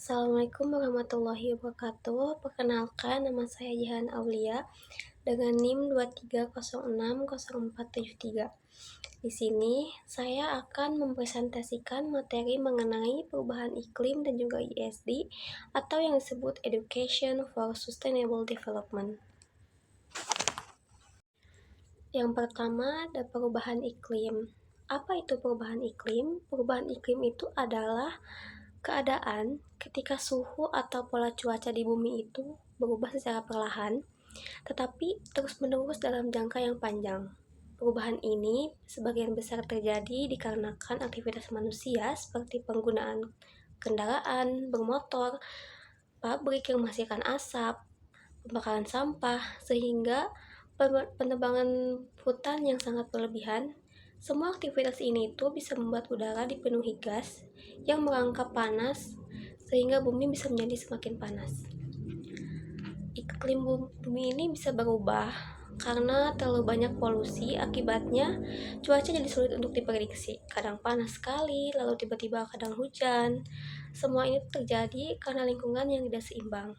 Assalamualaikum warahmatullahi wabarakatuh. Perkenalkan, nama saya Jihan Aulia dengan NIM 230600473. Di sini saya akan mempresentasikan materi mengenai perubahan iklim dan juga ESD atau yang disebut Education for Sustainable Development. Yang pertama ada perubahan iklim. Apa itu perubahan iklim? Perubahan iklim itu adalah keadaan ketika suhu atau pola cuaca di bumi itu berubah secara perlahan, tetapi terus-menerus dalam jangka yang panjang. Perubahan ini sebagian besar terjadi dikarenakan aktivitas manusia seperti penggunaan kendaraan bermotor, pabrik yang menghasilkan asap, pembakaran sampah, sehingga penebangan hutan yang sangat berlebihan. Semua aktivitas ini itu bisa membuat udara dipenuhi gas yang merangkap panas sehingga bumi bisa menjadi semakin panas. Iklim bumi ini bisa berubah karena terlalu banyak polusi, akibatnya cuaca jadi sulit untuk diprediksi. Kadang panas sekali, lalu tiba-tiba kadang hujan. Semua ini terjadi karena lingkungan yang tidak seimbang.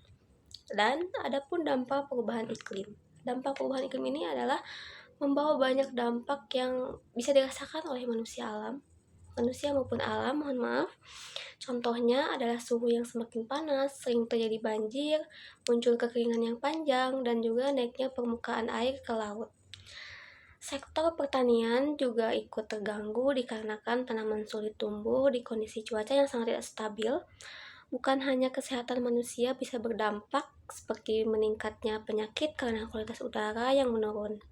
Dan adapun dampak perubahan iklim. Dampak perubahan iklim ini adalah membawa banyak dampak yang bisa dirasakan oleh manusia maupun alam, mohon maaf. Contohnya adalah suhu yang semakin panas, sering terjadi banjir, muncul kekeringan yang panjang, dan juga naiknya permukaan air ke laut. Sektor pertanian juga ikut terganggu dikarenakan tanaman sulit tumbuh di kondisi cuaca yang sangat tidak stabil. Bukan hanya kesehatan manusia bisa berdampak, seperti meningkatnya penyakit karena kualitas udara yang menurun.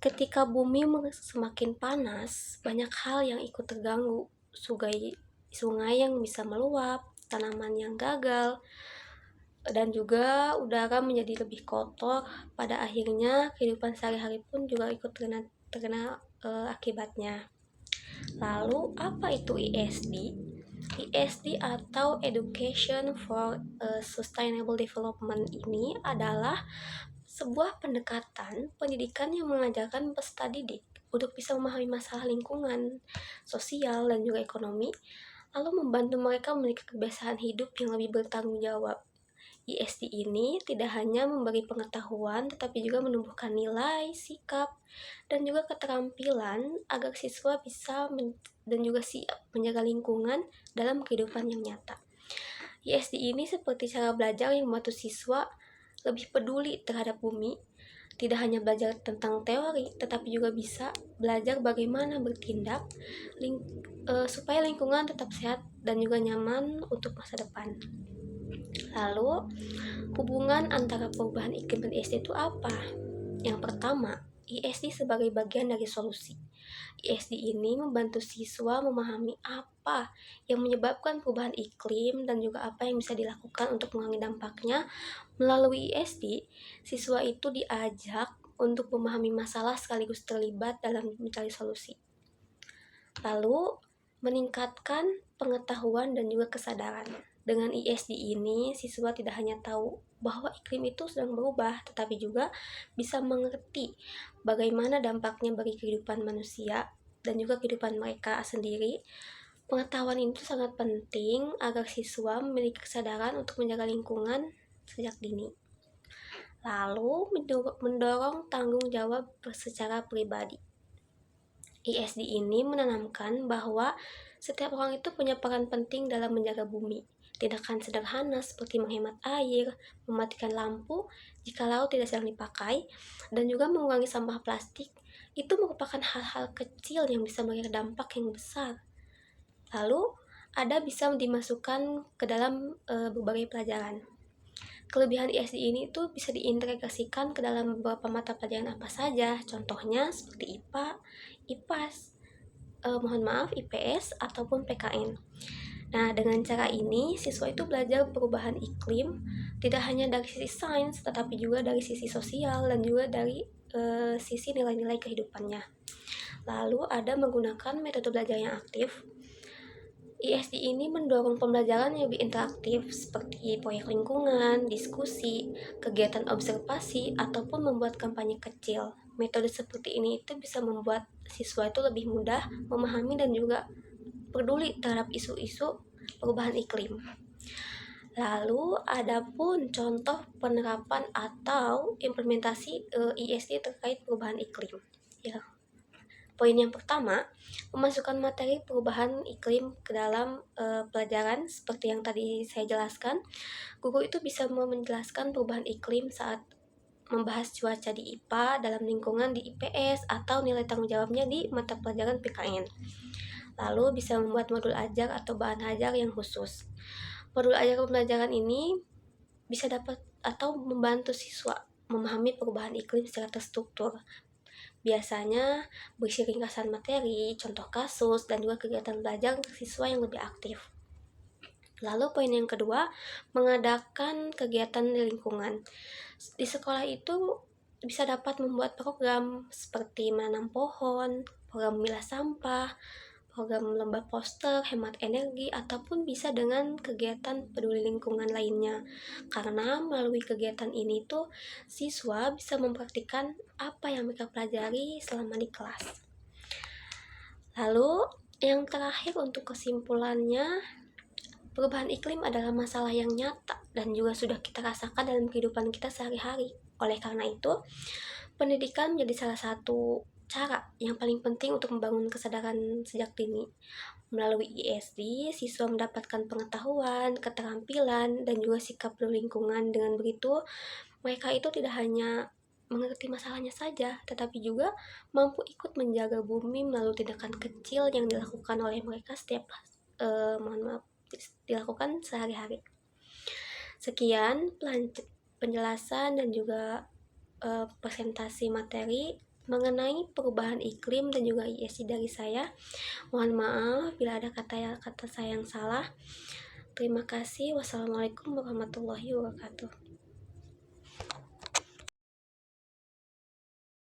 Ketika bumi semakin panas, banyak hal yang ikut terganggu. Sungai yang bisa meluap, tanaman yang gagal, dan juga udara menjadi lebih kotor. Pada akhirnya kehidupan sehari-hari pun juga ikut terkena akibatnya. Lalu apa itu ESD? ESD atau Education for Sustainable Development ini adalah sebuah pendekatan pendidikan yang mengajarkan peserta didik untuk bisa memahami masalah lingkungan, sosial, dan juga ekonomi, lalu membantu mereka memiliki kebiasaan hidup yang lebih bertanggung jawab. ESD ini tidak hanya memberi pengetahuan, tetapi juga menumbuhkan nilai, sikap, dan juga keterampilan agar siswa bisa dan juga siap menjaga lingkungan dalam kehidupan yang nyata. ESD ini seperti cara belajar yang membantu siswa lebih peduli terhadap bumi, tidak hanya belajar tentang teori, tetapi juga bisa belajar bagaimana bertindak supaya lingkungan tetap sehat dan juga nyaman untuk masa depan. Lalu, hubungan antara perubahan iklim dan ESD itu apa? Yang pertama, ESD sebagai bagian dari solusi. ESD ini membantu siswa memahami apa yang menyebabkan perubahan iklim dan juga apa yang bisa dilakukan untuk mengurangi dampaknya. Melalui ESD, siswa itu diajak untuk memahami masalah sekaligus terlibat dalam mencari solusi. Lalu, meningkatkan pengetahuan dan juga kesadaran. Dengan ESD ini, siswa tidak hanya tahu bahwa iklim itu sedang berubah, tetapi juga bisa mengerti bagaimana dampaknya bagi kehidupan manusia dan juga kehidupan mereka sendiri. Pengetahuan itu sangat penting agar siswa memiliki kesadaran untuk menjaga lingkungan sejak dini. Lalu, mendorong tanggung jawab secara pribadi. ESD ini menanamkan bahwa setiap orang itu punya peran penting dalam menjaga bumi. Tindakan sederhana seperti menghemat air, mematikan lampu jika laut tidak sedang dipakai, dan juga mengurangi sampah plastik, itu merupakan hal-hal kecil yang bisa memberikan dampak yang besar. Lalu, ada bisa dimasukkan ke dalam berbagai pelajaran. Kelebihan ESD ini itu bisa diintegrasikan ke dalam beberapa mata pelajaran apa saja, contohnya seperti IPA, IPAS, IPS, ataupun PKN. Nah, dengan cara ini, siswa itu belajar perubahan iklim tidak hanya dari sisi sains, tetapi juga dari sisi sosial dan juga dari sisi nilai-nilai kehidupannya. Lalu ada menggunakan metode belajar yang aktif. ESD ini mendorong pembelajaran yang lebih interaktif seperti proyek lingkungan, diskusi, kegiatan observasi, ataupun membuat kampanye kecil. Metode seperti ini itu bisa membuat siswa itu lebih mudah memahami dan juga peduli terhadap isu-isu perubahan iklim. Lalu adapun contoh penerapan atau implementasi ISD terkait perubahan iklim. Ya. Poin yang pertama, memasukkan materi perubahan iklim ke dalam pelajaran seperti yang tadi saya jelaskan. Guru itu bisa menjelaskan perubahan iklim saat membahas cuaca di IPA dalam lingkungan di IPS atau nilai tanggung jawabnya di mata pelajaran PKN. Lalu bisa membuat modul ajar atau bahan ajar yang khusus. Modul ajar pembelajaran ini bisa dapat atau membantu siswa memahami perubahan iklim secara terstruktur. Biasanya berisi ringkasan materi, contoh kasus, dan juga kegiatan belajar untuk siswa yang lebih aktif. Lalu poin yang kedua, mengadakan kegiatan di lingkungan. Di sekolah itu bisa dapat membuat program seperti menanam pohon, program memilah sampah, program lomba poster, hemat energi, ataupun bisa dengan kegiatan peduli lingkungan lainnya. Karena melalui kegiatan ini tuh siswa bisa mempraktikkan apa yang mereka pelajari selama di kelas. Lalu yang terakhir untuk kesimpulannya, perubahan iklim adalah masalah yang nyata dan juga sudah kita rasakan dalam kehidupan kita sehari-hari. Oleh karena itu, pendidikan menjadi salah satu cara yang paling penting untuk membangun kesadaran sejak dini. Melalui ISD, siswa mendapatkan pengetahuan, keterampilan, dan juga sikap berlingkungan. Dengan begitu, mereka itu tidak hanya mengerti masalahnya saja, tetapi juga mampu ikut menjaga bumi melalui tindakan kecil yang dilakukan oleh mereka dilakukan sehari-hari. Sekian penjelasan dan juga presentasi materi mengenai perubahan iklim dan juga ISD dari saya. Mohon maaf bila ada kata-kata saya yang salah. Terima kasih. Wassalamualaikum warahmatullahi wabarakatuh.